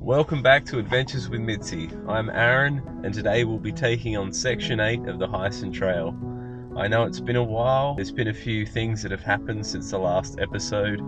Welcome back to Adventures with Mitsy. I'm Aaron, and today we'll be taking on Section 8 of the Heysen Trail. I know it's been a while, there's been a few things that have happened since the last episode.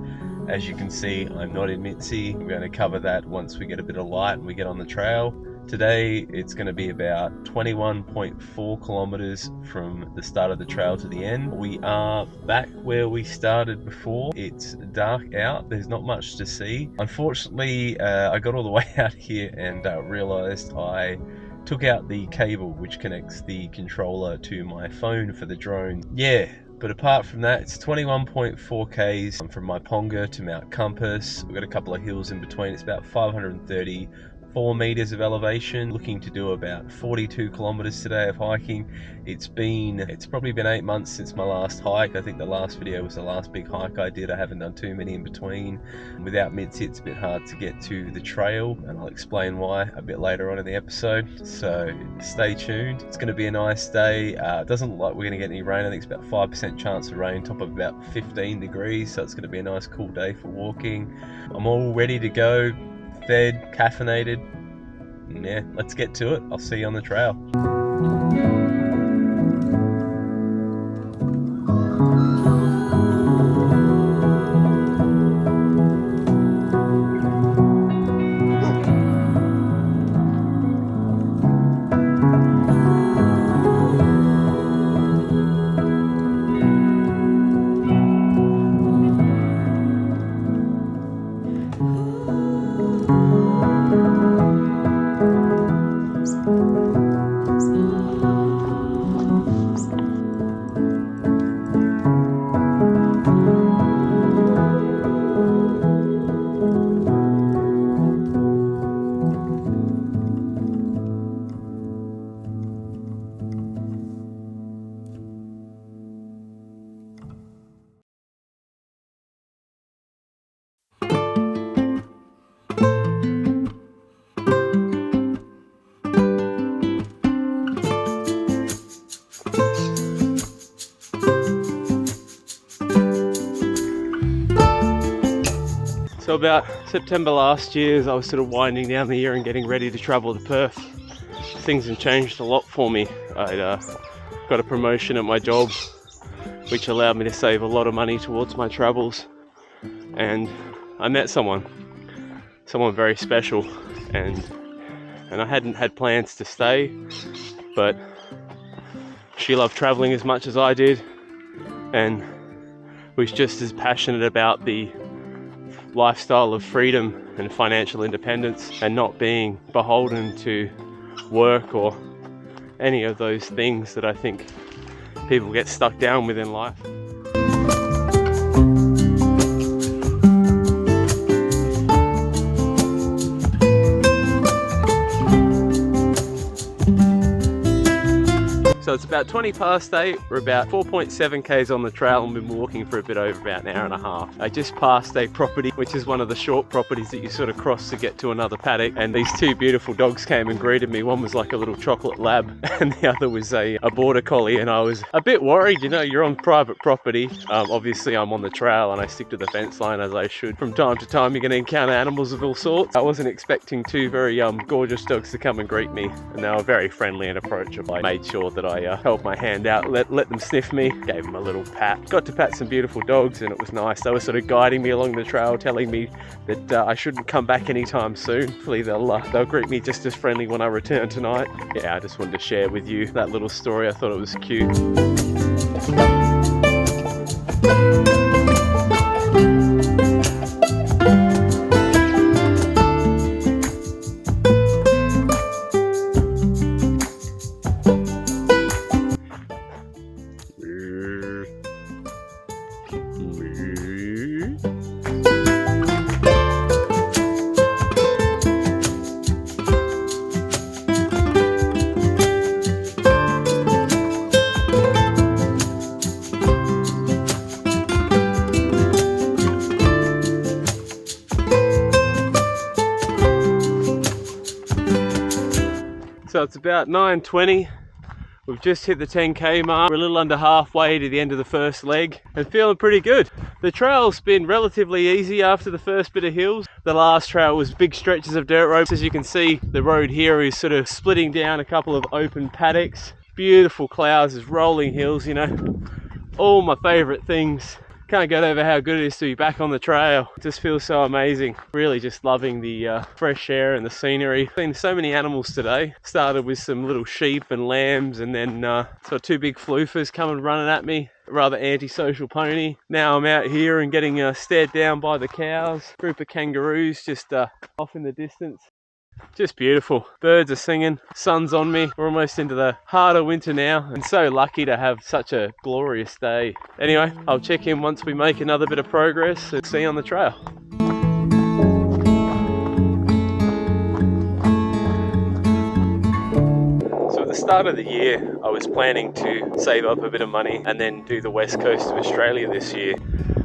As you can see, I'm not in Mitsy. We're going to cover that once we get a bit of light and we get on the trail. Today it's going to be about 21.4 kilometers from the start of the trail to the end. We are back where we started before. It's dark out, there's not much to see. Unfortunately, I got all the way out here and realized I took out the cable which connects the controller to my phone for the drone. Yeah, but apart from that, it's 21.4 Ks from Myponga to Mount Compass. We've got a couple of hills in between. It's about 534 meters of elevation. Looking to do about 42 kilometers today of hiking. It's probably been 8 months since my last hike. I think the last video was the last big hike I did. I haven't done too many in between. Without Mitsy, it's a bit hard to get to the trail, and I'll explain why a bit later on in the episode. So stay tuned. It's going to be a nice day. It doesn't look like we're going to get any rain. I think it's about 5% chance of rain, top of about 15 degrees. So it's going to be a nice cool day for walking. I'm all ready to go, fed, caffeinated. Yeah, let's get to it. I'll see you on the trail. So about September last year, as I was sort of winding down the year and getting ready to travel to Perth, things have changed a lot for me. I got a promotion at my job, which allowed me to save a lot of money towards my travels, and I met someone very special, and I hadn't had plans to stay, but she loved traveling as much as I did and was just as passionate about the lifestyle of freedom and financial independence and not being beholden to work or any of those things that I think people get stuck down with in life. So it's about 20 past 8, we're about 4.7 Ks on the trail and been walking for a bit over about an hour and a half. I just passed a property, which is one of the short properties that you sort of cross to get to another paddock, and these two beautiful dogs came and greeted me. One was like a little chocolate lab and the other was a border collie, and I was a bit worried. You know, you're on private property. Obviously I'm on the trail and I stick to the fence line as I should. From time to time you're going to encounter animals of all sorts. I wasn't expecting two very gorgeous dogs to come and greet me, and they were very friendly and approachable. I made sure that I held my hand out, let them sniff me, gave them a little pat. Got to pat some beautiful dogs and it was nice. They were sort of guiding me along the trail, telling me that I shouldn't come back anytime soon. Hopefully they'll greet me just as friendly when I return tonight. Yeah, I just wanted to share with you that little story. I thought it was cute. So it's about 9:20. We've just hit the 10k mark. We're a little under halfway to the end of the first leg and feeling pretty good. The trail's been relatively easy after the first bit of hills. The last trail was big stretches of dirt roads. As you can see, the road here is sort of splitting down a couple of open paddocks. Beautiful clouds, rolling hills, you know, all my favorite things. Can't get over how good it is to be back on the trail. It just feels so amazing. Really just loving the fresh air and the scenery. Seen so many animals today. Started with some little sheep and lambs, and then saw two big floofers coming running at me. A rather antisocial pony. Now I'm out here and getting stared down by the cows. Group of kangaroos just off in the distance. Just beautiful. Birds are singing, sun's on me. We're almost into the heart of winter now, and so lucky to have such a glorious day. Anyway, I'll check in once we make another bit of progress and see you on the trail. So at the start of the year, I was planning to save up a bit of money and then do the west coast of Australia this year.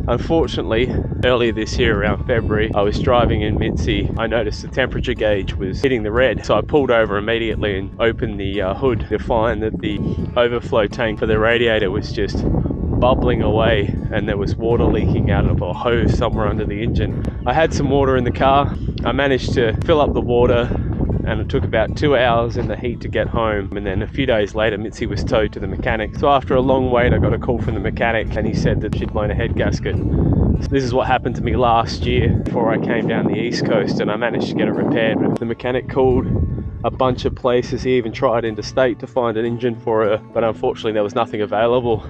Unfortunately, earlier this year around February, I was driving in Mitsy. I noticed the temperature gauge was hitting the red, so I pulled over immediately and opened the hood to find that the overflow tank for the radiator was just bubbling away and there was water leaking out of a hose somewhere under the engine. I had some water in the car. I managed to fill up the water, and it took about 2 hours in the heat to get home, and then a few days later Mitsy was towed to the mechanic. So after a long wait I got a call from the mechanic and he said that she'd blown a head gasket. So this is what happened to me last year before I came down the east coast, and I managed to get it repaired, but the mechanic called a bunch of places. He even tried interstate to find an engine for her, but unfortunately there was nothing available.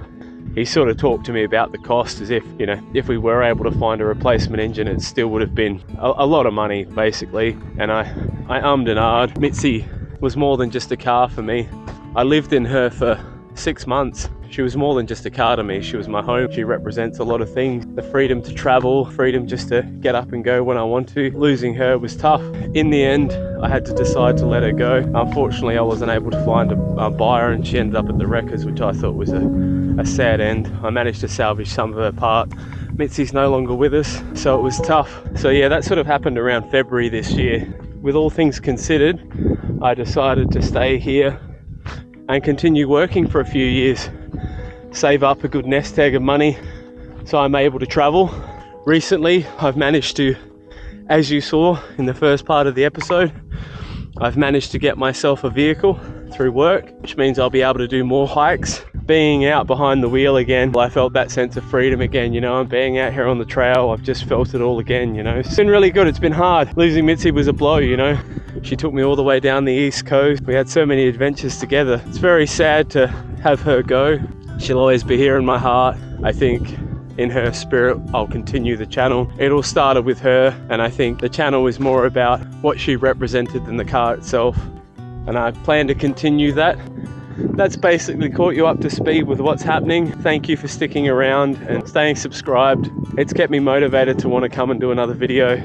He sort of talked to me about the cost as if, you know, if we were able to find a replacement engine, it still would have been a lot of money, basically. And I ummed and ahed. Mitsy was more than just a car for me. I lived in her for 6 months. She was more than just a car to me. She was my home. She represents a lot of things. The freedom to travel, freedom just to get up and go when I want to. Losing her was tough. In the end, I had to decide to let her go. Unfortunately, I wasn't able to find a buyer, and she ended up at the wreckers, which I thought was a sad end. I managed to salvage some of her part. Mitsy's no longer with us, so it was tough. So yeah, that sort of happened around February this year. With all things considered, I decided to stay here and continue working for a few years. Save up a good nest egg of money so I'm able to travel. Recently, I've managed to, as you saw in the first part of the episode, I've managed to get myself a vehicle through work, which means I'll be able to do more hikes. Being out behind the wheel again, I felt that sense of freedom again, you know, and being out here on the trail, I've just felt it all again, you know. It's been really good. It's been hard. Losing Mitsy was a blow, you know. She took me all the way down the east coast. We had so many adventures together. It's very sad to have her go. She'll always be here in my heart. I think in her spirit, I'll continue the channel. It all started with her, and I think the channel is more about what she represented than the car itself. And I plan to continue that. That's basically caught you up to speed with what's happening. Thank you for sticking around and staying subscribed. It's kept me motivated to want to come and do another video.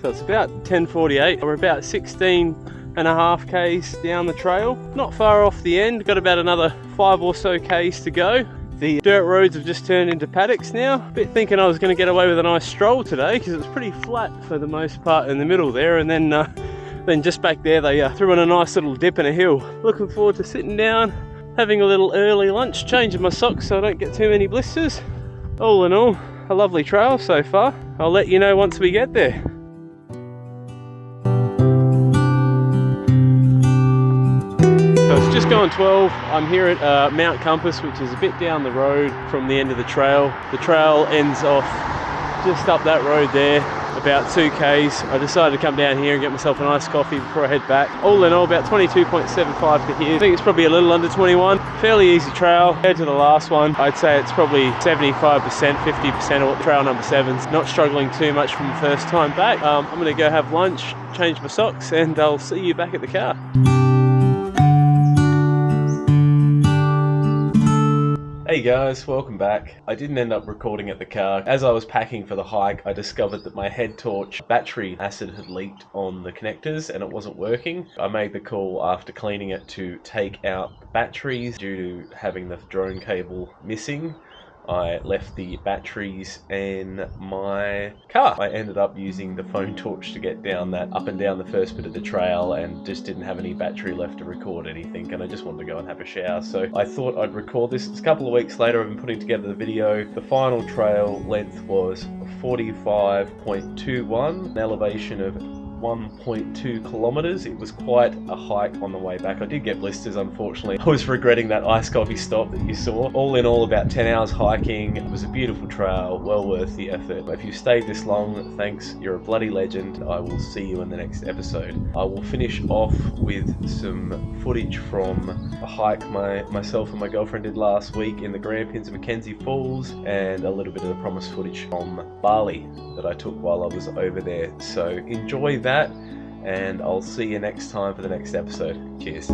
So it's about 10:48. We're about 16.5 k's down the trail. Not far off the end. Got about another 5 or so k's to go. The dirt roads have just turned into paddocks now. A bit thinking I was going to get away with a nice stroll today because it was pretty flat for the most part in the middle there, and then just back there they threw in a nice little dip in a hill. Looking forward to sitting down, having a little early lunch, changing my socks so I don't get too many blisters. All in all, a lovely trail so far. I'll let you know once we get there. So it's just gone 12. I'm here at Mount Compass, which is a bit down the road from the end of the trail. The trail ends off just up that road there, about 2 k's. I decided to come down here and get myself a nice coffee before I head back. All in all, about 22.75 to here. I think it's probably a little under 21. Fairly easy trail compared to the last one. I'd say it's probably 75%, 50% of what trail number 7's. Not struggling too much from the first time back. I'm going to go have lunch, change my socks, and I'll see you back at the car. Hey guys, welcome back. I didn't end up recording at the car. As I was packing for the hike, I discovered that my head torch battery acid had leaked on the connectors and it wasn't working. I made the call after cleaning it to take out the batteries due to having the drone cable missing. I left the batteries in my car. I ended up using the phone torch to get down that up and down the first bit of the trail and just didn't have any battery left to record anything, and I just wanted to go and have a shower. So I thought I'd record this. It's a couple of weeks later. I've been putting together the video. The final trail length was 45.21, an elevation of 1.2 kilometers. It was quite a hike on the way back. I did get blisters, unfortunately. I was regretting that iced coffee stop that you saw. All in all, about 10 hours hiking. It was a beautiful trail, well worth the effort. If you've stayed this long, thanks, you're a bloody legend. I will see you in the next episode. I will finish off with some footage from a hike myself and my girlfriend did last week in the Grampians and Mackenzie Falls, and a little bit of the promised footage from Bali that I took while I was over there. So enjoy that, and I'll see you next time for the next episode. Cheers.